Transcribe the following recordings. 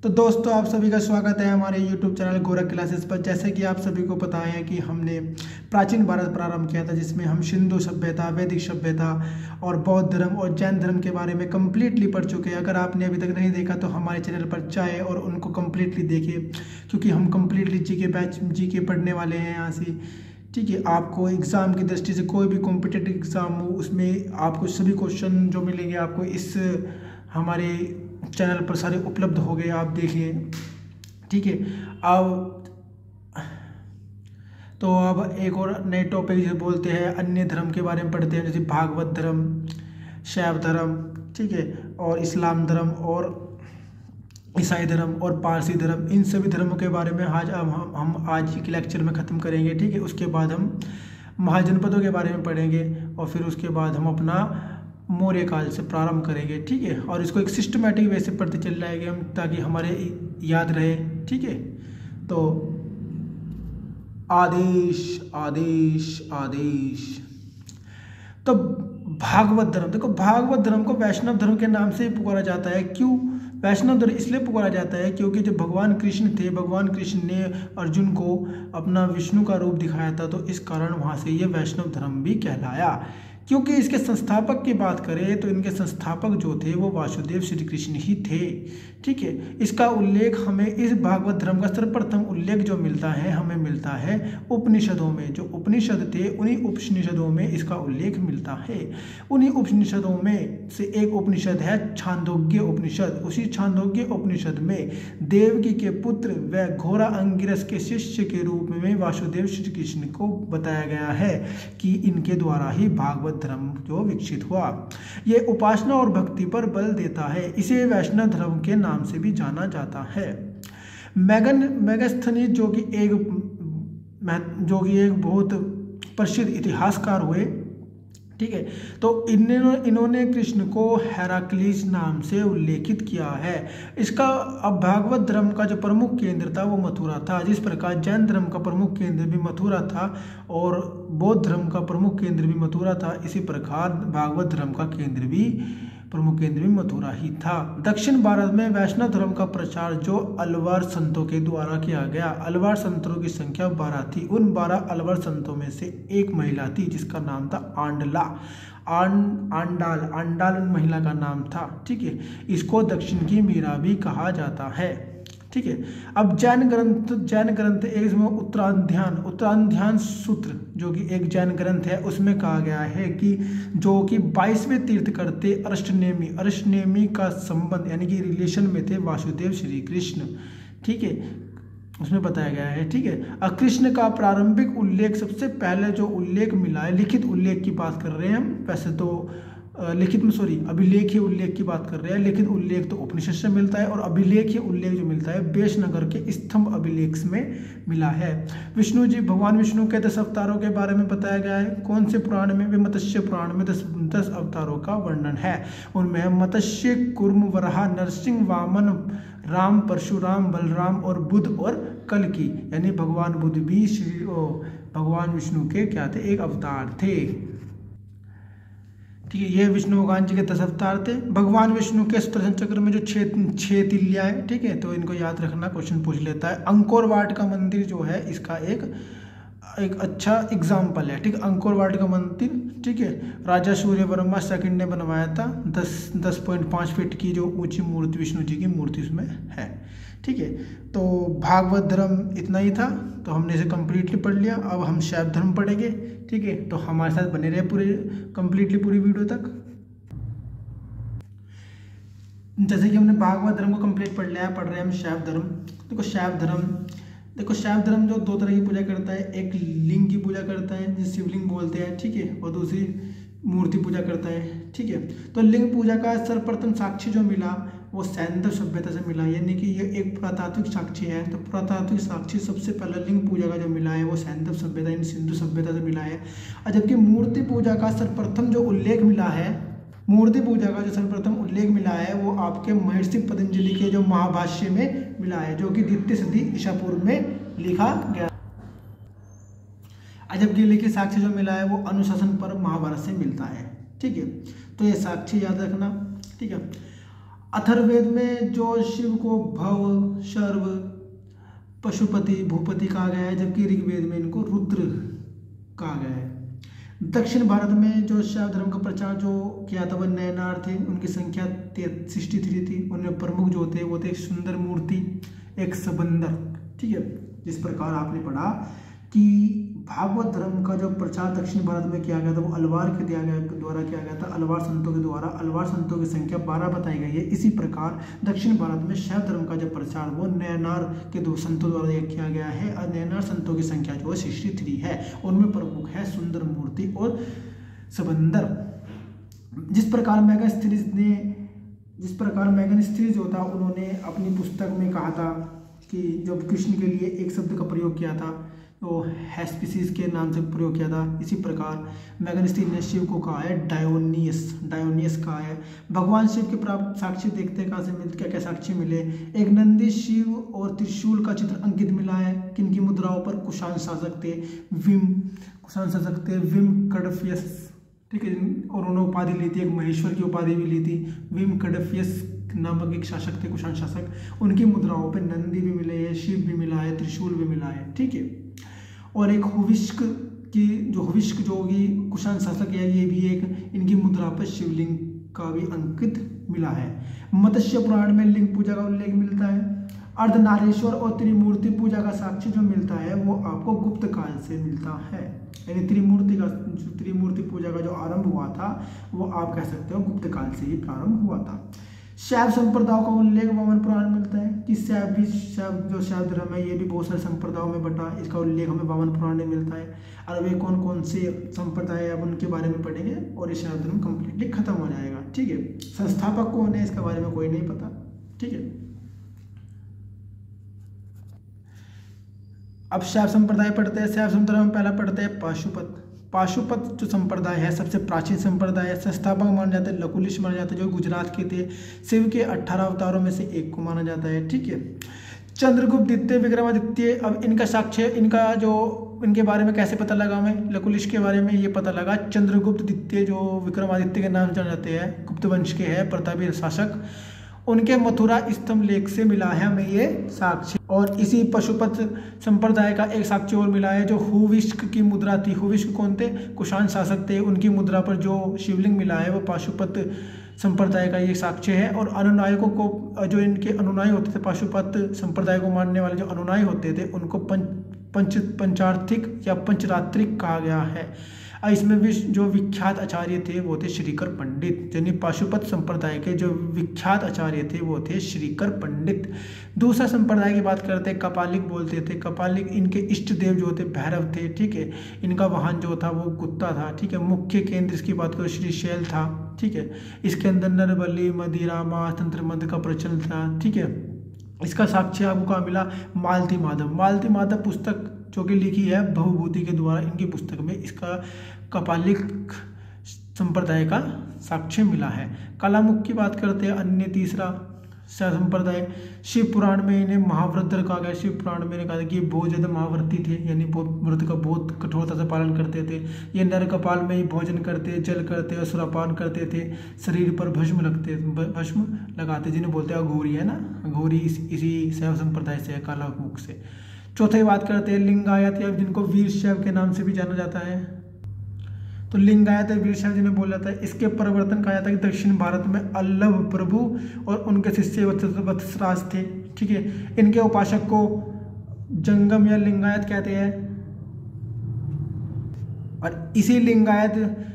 तो दोस्तों आप सभी का स्वागत है हमारे YouTube चैनल गोरख क्लासेस पर। जैसे कि आप सभी को पता है कि हमने प्राचीन भारत प्रारंभ किया था, जिसमें हम सिंधु सभ्यता, वैदिक सभ्यता और बौद्ध धर्म और जैन धर्म के बारे में कम्प्लीटली पढ़ चुके हैं। अगर आपने अभी तक नहीं देखा तो हमारे चैनल पर जाए और उनको कम्प्लीटली देखिए, क्योंकि हम कम्प्लीटली जी के पढ़ने वाले हैं यहाँ से। ठीक है, आपको एग्ज़ाम की दृष्टि से कोई भी कॉम्पिटिटिव एग्ज़ाम हो, उसमें आपको सभी क्वेश्चन जो मिलेंगे आपको इस हमारे चैनल पर सारे उपलब्ध हो गए, आप देखिए। ठीक है, अब एक और नए टॉपिक जो बोलते हैं अन्य धर्म के बारे में पढ़ते हैं, जैसे भागवत धर्म, शैव धर्म, ठीक है, और इस्लाम धर्म और ईसाई धर्म और पारसी धर्म। इन सभी धर्मों के बारे में आज हम आज के लेक्चर में ख़त्म करेंगे। ठीक है, उसके बाद हम महाजनपदों के बारे में पढ़ेंगे और फिर उसके बाद हम अपना मौर्य काल से प्रारंभ करेंगे। ठीक है, और इसको एक सिस्टमेटिक वे से पढ़ते चल जाएंगे हम, ताकि हमारे याद रहे। ठीक है, तो आदेश आदेश आदेश। तो भागवत धर्म, देखो भागवत धर्म को वैष्णव धर्म के नाम से पुकारा जाता है। क्यों वैष्णव धर्म इसलिए पुकारा जाता है क्योंकि जब भगवान कृष्ण थे, भगवान कृष्ण ने अर्जुन को अपना विष्णु का रूप दिखाया था, तो इस कारण वहाँ से ये वैष्णव धर्म भी कहलाया। क्योंकि इसके संस्थापक की बात करें तो इनके संस्थापक जो थे वो वासुदेव श्री कृष्ण ही थे। ठीक है, इसका उल्लेख हमें इस भागवत धर्म का सर्वप्रथम उल्लेख जो मिलता है हमें मिलता है उपनिषदों में। जो उपनिषद थे उन्हीं उपनिषदों में इसका उल्लेख मिलता है। उन्हीं उपनिषदों में से एक उपनिषद है छांदोग्य उपनिषद। उसी छांदोग्य उपनिषद में देवकी के पुत्र व घोड़ा अंगिरस के शिष्य के रूप में वासुदेव श्री कृष्ण को बताया गया है कि इनके द्वारा ही भागवत धर्म जो विकसित हुआ। ये उपासना और भक्ति पर बल देता है। इसे वैष्णव धर्म के नाम से भी जाना जाता है। मेगास्थनीज जो कि एक बहुत प्रसिद्ध इतिहासकार हुए। ठीक है, तो इन्होंने कृष्ण को हेराक्लीस नाम से उल्लेखित किया है। इसका अब भागवत धर्म का जो प्रमुख केंद्र था वो मथुरा था। जिस प्रकार जैन धर्म का प्रमुख केंद्र भी मथुरा था और बौद्ध धर्म का प्रमुख केंद्र भी मथुरा था, इसी प्रकार भागवत धर्म का प्रमुख केंद्र भी मथुरा ही था। दक्षिण भारत में वैष्णव धर्म का प्रचार जो अलवार संतों के द्वारा किया गया। अलवार संतों की संख्या 12 थी। उन 12 अलवार संतों में से एक महिला थी जिसका नाम था आंडाल उन महिला का नाम था। ठीक है, इसको दक्षिण की मीरा भी कहा जाता है। ठीक है, अब जैन ग्रंथ एक इसमें उत्तराध्यान सूत्र जो कि एक जैन ग्रंथ है, उसमें कहा गया है कि जो कि 22वें तीर्थंकर अरिष्टनेमी का संबंध यानी कि रिलेशन में थे वासुदेव श्री कृष्ण। ठीक है, उसमें बताया गया है। ठीक है, कृष्ण का प्रारंभिक उल्लेख सबसे पहले जो उल्लेख मिला है, लिखित उल्लेख की बात कर रहे हैं हम, वैसे तो अभिलेखीय उल्लेख की बात कर रहे हैं। लिखित उल्लेख तो उपनिषद से मिलता है और अभिलेखीय उल्लेख जो मिलता है वेशनगर के स्तंभ अभिलेख में मिला है। भगवान विष्णु के 10 अवतारों के बारे में बताया गया है। कौन से पुराण में? वे मत्स्य पुराण में 10 अवतारों का वर्णन है। उनमें मत्स्य, कूर्म, वराह, नरसिंह, वामन, राम, परशुराम, बलराम और बुद्ध और कल्कि, यानी भगवान बुद्ध भी भगवान विष्णु के क्या थे? एक अवतार थे। ठीक है, ये विष्णु भगवान जी के 10 अवतार थे। भगवान विष्णु के सुदर्शन चक्र में जो छह तिल्लियां हैं, ठीक है, तो इनको याद रखना, क्वेश्चन पूछ लेता है। अंकोर वाट का मंदिर जो है इसका एक अच्छा एग्जाम्पल है। ठीक, अंकोर वाट का मंदिर, ठीक है, राजा सूर्य वर्मा सेकंड ने बनवाया था। 10.5 फीट की जो ऊंची मूर्ति विष्णु जी की मूर्ति उसमें है। ठीक है, तो भागवत धर्म इतना ही था, तो हमने इसे कम्प्लीटली पढ़ लिया। अब हम शैव धर्म पढ़ेंगे। ठीक है, तो हमारे साथ बने रहे पूरी वीडियो तक। जैसे कि हमने भागवत धर्म को कंप्लीट पढ़ लिया, पढ़ रहे हैं हम शैव धर्म। देखो शैव धर्म जो 2 तरह की पूजा करता है। एक लिंग की पूजा करता है जिसे शिवलिंग बोलते हैं, ठीक है, और दूसरी मूर्ति पूजा करता है। ठीक है, तो लिंग पूजा का सर्वप्रथम साक्षी जो मिला वो सैंधव सभ्यता से मिला, यानी कि ये एक पुरातात्विक साक्षी है। तो पुरातात्विक साक्षी सबसे पहला लिंग पूजा का जो मिला है वो सैंधव सभ्यता यानी सिंधु सभ्यता से मिला है। और जबकि मूर्ति पूजा का सर्वप्रथम जो उल्लेख मिला है वो आपके महर्षि पतंजलि के जो महाभाष्य में मिला है, जो कि 2वीं सदी ईसा पूर्व में लिखा गया। जबकि लिखित साक्ष्य जो मिला है वो अनुशासन पर्व महाभारत से मिलता है। ठीक है, तो ये साक्ष्य याद रखना। ठीक है, अथर्ववेद में जो शिव को भव, शर्व, पशुपति, भूपति कहा गया है, जबकि ऋग्वेद में इनको रुद्र कहा गया है। दक्षिण भारत में जो शैव धर्म का प्रचार जो किया था वह नयनार थे, उनकी संख्या 63 थी। उनमें प्रमुख जो थे वो थे एक सुंदर मूर्ति, एक सबंदर, ठीक है। जिस प्रकार आपने पढ़ा कि भागवत धर्म का जो प्रचार दक्षिण भारत में किया गया था वो अलवार के द्वारा किया गया था, अलवार संतों के द्वारा। अलवार संतों की संख्या 12 बताई गई है। इसी प्रकार दक्षिण भारत में शैव धर्म का जो प्रचार वो नयनार के दो संतों द्वारा किया गया है, और नयनार संतों की संख्या जो है 63 है। उनमें प्रमुख है सुंदर मूर्ति और सबंदर। जिस प्रकार मैगनस्थीज जो था उन्होंने अपनी पुस्तक में कहा था कि जब कृष्ण के लिए एक शब्द का प्रयोग किया था तो हेस्पिसिस के नाम से प्रयोग किया था। इसी प्रकार मैगनस्थीज ने शिव को कहा है डायोनियस कहा है। भगवान शिव के प्राप्त साक्ष्य देखते हैं कहाँ से मिलते, क्या क्या साक्ष्य मिले। एक नंदी, शिव और त्रिशूल का चित्र अंकित मिला है। किनकी मुद्राओं पर? कुषाण शासक थे विम कडफियस, ठीक है। और उन्होंने उपाधि ली थी, एक महेश्वर की उपाधि भी ली थी। विम कडफियस नामक एक शासक थे, कुषाण शासक। उनकी मुद्राओं पे नंदी भी मिले है, शिव भी मिला है, त्रिशूल भी मिला है, ठीक है। और एक हुविष्क जो होगी कुषाण शासक है, ये भी एक इनकी मुद्रा पर शिवलिंग का भी अंकित मिला है। मत्स्य पुराण में लिंग पूजा का उल्लेख मिलता है। अर्धनारीश्वर और त्रिमूर्ति पूजा का साक्ष्य जो मिलता है वो आपको गुप्त काल से मिलता है। यानी त्रिमूर्ति पूजा का जो आरंभ हुआ था वो आप कह सकते हो गुप्त काल से ही प्रारंभ हुआ था। शैव संप्रदायों का उल्लेख वामन पुराण में मिलता है कि शैव धर्म है ये भी बहुत सारे संप्रदायों में बटा, इसका उल्लेख हमें वामन पुराण में मिलता है। और वे कौन कौन से संप्रदाय है अब उनके बारे में पढ़ेंगे और ये शैव धर्म कंप्लीटली खत्म हो जाएगा, ठीक है। संस्थापक कौन है इसके बारे में कोई नहीं पता, ठीक है। अब शैव संप्रदाय पढ़ते हैं। शैव संप्रदाय में पहला पढ़ते हैं पाशुपत जो संप्रदाय है सबसे प्राचीन संप्रदाय है। संस्थापक माना जाता है लकुलिश माना जाता है जो गुजरात के थे। शिव के 18 अवतारों में से एक को माना जाता है, ठीक है। चंद्रगुप्त द्वितीय, विक्रमादित्य, अब इनका साक्ष्य इनके बारे में कैसे पता लगा हमें? लकुलिश के बारे में ये पता लगा। चंद्रगुप्त द्वितीय जो विक्रमादित्य के नाम जाने जाते हैं, गुप्त वंश के हैं, प्रतापी शासक, उनके मथुरा स्तंभ लेख से मिला है हमें ये साक्ष्य। और इसी पशुपत संप्रदाय का एक साक्ष्य और मिला है जो हुविष्क की मुद्रा थी। हुविष्क कौन थे? कुषाण शासक थे। उनकी मुद्रा पर जो शिवलिंग मिला है वो पाशुपत संप्रदाय का ये साक्ष्य है। और अनुनायकों को, जो इनके अनुनायी होते थे, पाशुपत संप्रदाय को मानने वाले जो अनुनायी होते थे उनको पंचार्थिक या पंचरात्रिक कहा गया है। इसमें भी जो विख्यात आचार्य थे वो थे श्रीकर पंडित। यानी पाशुपत संप्रदाय के जो विख्यात आचार्य थे वो थे श्रीकर पंडित। दूसरा संप्रदाय की बात करते हैं, कपालिक बोलते थे। कपालिक इनके इष्ट देव जो थे भैरव थे, ठीक है। इनका वाहन जो था वो कुत्ता था, ठीक है। मुख्य केंद्र इसकी बात करो श्रीशैल था, ठीक है। इसके अंदर नरबली, मदिरा, मांस, तंत्र मंत्र का प्रचलन था, ठीक है। इसका साक्ष्य आपको कहाँ मिला? मालती माधव पुस्तक जो कि लिखी है भवभूति के द्वारा, इनकी पुस्तक में इसका कपालिक संप्रदाय का साक्ष्य मिला है। कलामुख की बात करते हैं, अन्य तीसरा संप्रदाय। शिव पुराण में इन्हें महाव्रत कहा गया। शिव पुराण में कहा कि ये बहुत ज़्यादा महाव्रती थे, यानी व्रत का बहुत कठोरता से पालन करते थे। ये नर कपाल में ही भोजन करते, जल करते और सुरापान करते थे। शरीर पर भस्म लगाते, जिन्हें बोलते हैं अघोरी, है ना। अघोरी इसी शैव संप्रदाय से है, कलामुख से। चौथी बात करते हैं लिंगायत, या जिनको वीर शैव के नाम से भी जाना जाता है। तो लिंगायत या वीर शैव जिन्हें बोला जाता है, इसके परिवर्तन कहा जाता है कि दक्षिण भारत में अल्लभ प्रभु और उनके शिष्य वत्सराज थे, ठीक है। इनके उपासक को जंगम या लिंगायत कहते हैं। और इसी लिंगायत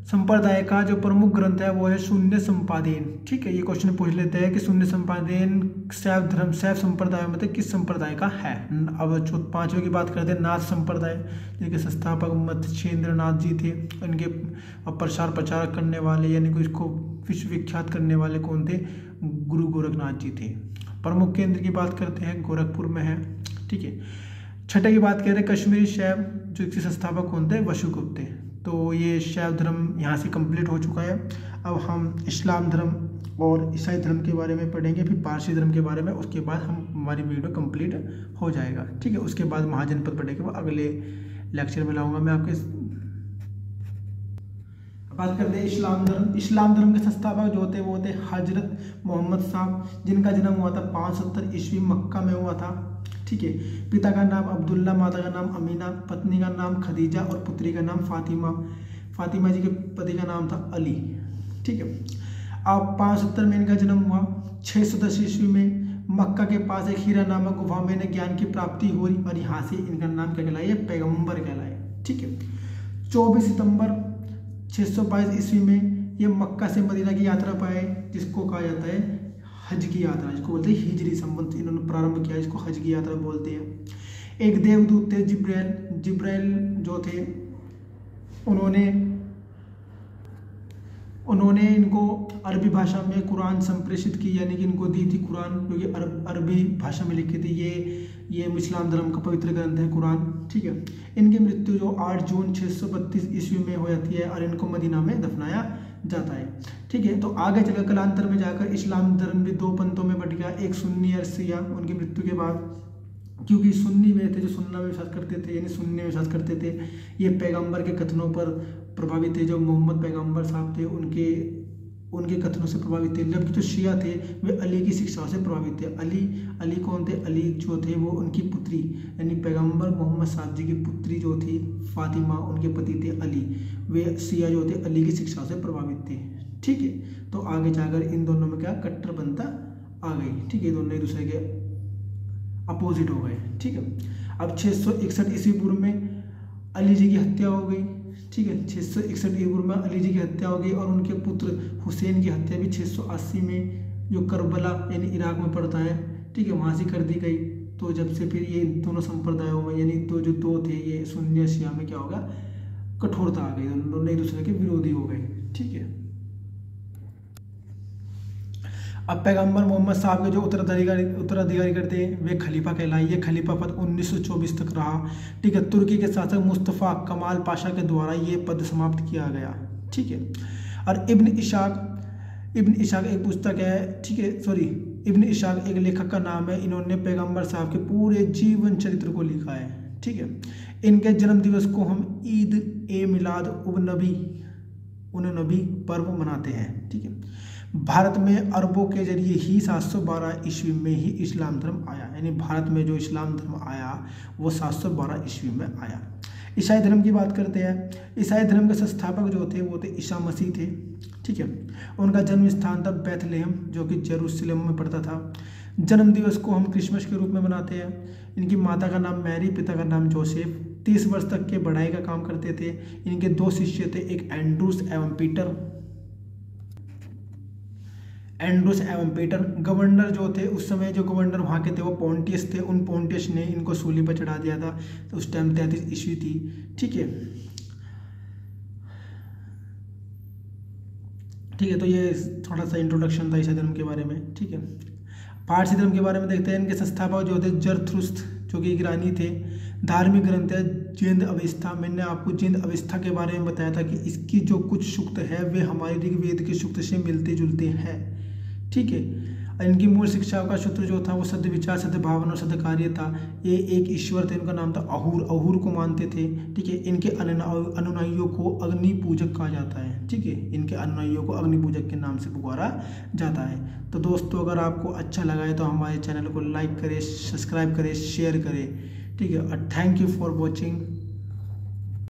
संप्रदाय का जो प्रमुख ग्रंथ है वो है शून्य संपादेन, ठीक है। ये क्वेश्चन पूछ लेते हैं कि शून्य संपादेन शैव संप्रदाय में किस संप्रदाय का है। अब पांचवें की बात करते हैं, नाथ संप्रदाय, जिनके संस्थापक मत्स्येंद्र नाथ जी थे। इनके प्रसार प्रचार करने वाले यानी कि इसको विश्वविख्यात करने वाले कौन थे? गुरु गोरखनाथ जी थे। प्रमुख केंद्र की बात करते हैं, गोरखपुर में है, ठीक है। छठे की बात करें हैं कश्मीरी शैव, जो इसके संस्थापक कौन थे? वशुगुप्त थे। तो ये शैव धर्म यहाँ से कंप्लीट हो चुका है। अब हम इस्लाम धर्म और ईसाई धर्म के बारे में पढ़ेंगे, फिर पारसी धर्म के बारे में। उसके बाद हमारी वीडियो कंप्लीट हो जाएगा, ठीक है। उसके बाद महाजनपद पढ़ेंगे, वो अगले लेक्चर में लाऊंगा मैं आपके। बात करते हैं इस्लाम धर्म। इस्लाम धर्म के संस्थापक जो होते हैं वो होते हैं हजरत मोहम्मद साहब, जिनका जन्म हुआ था 570 ईस्वी मक्का में हुआ था। ठीक है। पिता का नाम अब्दुल्ला, माता का नाम अमीना, पत्नी का नाम खदीजा और पुत्री का नाम फातिमा। फातिमा जी के पति का नाम था अली। ठीक है। अब 570 में इनका जन्म हुआ। 610 ईस्वी में मक्का के पास एक हीरा नामक गुफा में इन्हें ज्ञान की प्राप्ति हुई और यहाँ से इनका नाम क्या कहलाया, पैगंबर कहलाया। ठीक है। 24 सितंबर 622 ईस्वी में ये मक्का से मदीना की यात्रा पर आए, जिसको कहा जाता है हज की यात्रा, जिसको बोलते हैं हिजरी संबंध इन्होंने प्रारंभ किया, इसको हज की यात्रा बोलते हैं। एक देवदूत थे जिब्राइल जो थे, उन्होंने इनको अरबी भाषा में कुरान संप्रेषित की, यानी कि इनको दी थी कुरान, क्योंकि अरबी भाषा में लिखी थी। ये इस्लाम धर्म का पवित्र ग्रंथ है कुरान। ठीक है। इनकी मृत्यु जो 8 जून 632 ईस्वी में हो जाती है और इनको मदीना में दफनाया जाता है। ठीक है। तो आगे चलकर कालांतर में जाकर इस्लाम धर्म भी 2 पंथों में बट गया, एक सुन्नी और शिया। उनकी मृत्यु के बाद, क्योंकि सुन्नी वे थे जो सुन्ना में विश्वास करते थे, यानी सुन्नी में विश्वास करते थे, ये पैगंबर के कथनों पर प्रभावित थे। जो मोहम्मद पैगंबर साहब थे उनके कथनों से प्रभावित थे। जबकि जो शिया थे वे अली की शिक्षाओं से प्रभावित थे। अली कौन थे? अली जो थे वो उनकी पुत्री, यानी पैगंबर मोहम्मद साहब जी की पुत्री जो थी फातिमा, उनके पति थे अली। वे शिया जो थे अली की शिक्षाओं से प्रभावित थे। ठीक है। तो आगे जाकर इन दोनों में क्या कट्टरपंथी आ गई। ठीक है। दोनों एक दूसरे के अपोजिट हो गए। ठीक है। अब 661 ईस्वी पूर्व में अली जी की हत्या हो गई। ठीक है। 661 ईस्वी पूर्व में अली जी की हत्या हो गई और उनके पुत्र हुसैन की हत्या भी 680 में, जो करबला यानी इराक में पड़ता है, ठीक है, वहाँ से कर दी गई। तो जब से फिर ये दोनों संप्रदायों में, यानी तो जो दो थे ये सुन्नी शिया में, क्या होगा, कठोरता आ गई, दोनों एक दूसरे के विरोधी हो गए। ठीक है। अब पैगंबर मोहम्मद साहब के जो उत्तराधिकारी करते हैं वे खलीफा कहलाए। ये खलीफा पद 1924 तक रहा। ठीक है। तुर्की के शासक मुस्तफ़ा कमाल पाशा के द्वारा ये पद समाप्त किया गया। ठीक है। और इब्न इशाक एक पुस्तक है। ठीक है, सॉरी, इब्न इशाक एक लेखक का नाम है। इन्होंने पैगंबर साहब के पूरे जीवन चरित्र को लिखा है। ठीक है। इनके जन्म दिवस को हम ईद ए मिलाद उन नबी पर्व मनाते हैं। ठीक है। भारत में अरबों के जरिए ही 712 ईस्वी में ही इस्लाम धर्म आया, यानी भारत में जो इस्लाम धर्म आया वो 712 ईस्वी में आया। ईसाई धर्म की बात करते हैं। ईसाई धर्म के संस्थापक जो थे वो थे ईसा मसीह थे। ठीक है। उनका जन्म स्थान था बैथलेहम, जो कि जेरूसलम में पड़ता था। जन्म दिवस को हम क्रिसमस के रूप में मनाते हैं। इनकी माता का नाम मैरी, पिता का नाम जोसेफ। 30 वर्ष तक के बढ़ाई का काम करते थे। इनके 2 शिष्य थे, एक एंड्रूस एवं पीटर। गवर्नर जो थे उस समय, जो गवर्नर वहाँ के थे वो पोंटियस थे। उन पोंटियस ने इनको सूली पर चढ़ा दिया था। तो उस टाइम 33 ईस्वी थी। ठीक है। ठीक है। तो ये थोड़ा सा इंट्रोडक्शन था ईसाई धर्म के बारे में। ठीक है। पारसी धर्म के बारे में देखते हैं। इनके संस्थापक जो थे जरथुस्त्र, जो कि ईरानी थे। धार्मिक ग्रंथ है जिंद अवस्था। मैंने आपको जिंद अवस्था के बारे में बताया था कि इसकी जो कुछ सूक्त है वे हमारे ऋग्वेद के सूक्त से मिलते जुलते हैं। ठीक है। इनकी मूल शिक्षा का सूत्र जो था वो सद्य विचार, सद्य भावना और सद्य कार्य था। ये एक ईश्वर थे, इनका नाम था अहूर को मानते थे। ठीक है। इनके अनुयायियों को अग्नि पूजक कहा जाता है। ठीक है। इनके अनुयायियों को अग्नि पूजक के नाम से पुकारा जाता है। तो दोस्तों, अगर आपको अच्छा लगा है तो हमारे चैनल को लाइक करें, सब्सक्राइब करें, शेयर करें। ठीक है। और थैंक यू फॉर वॉचिंग।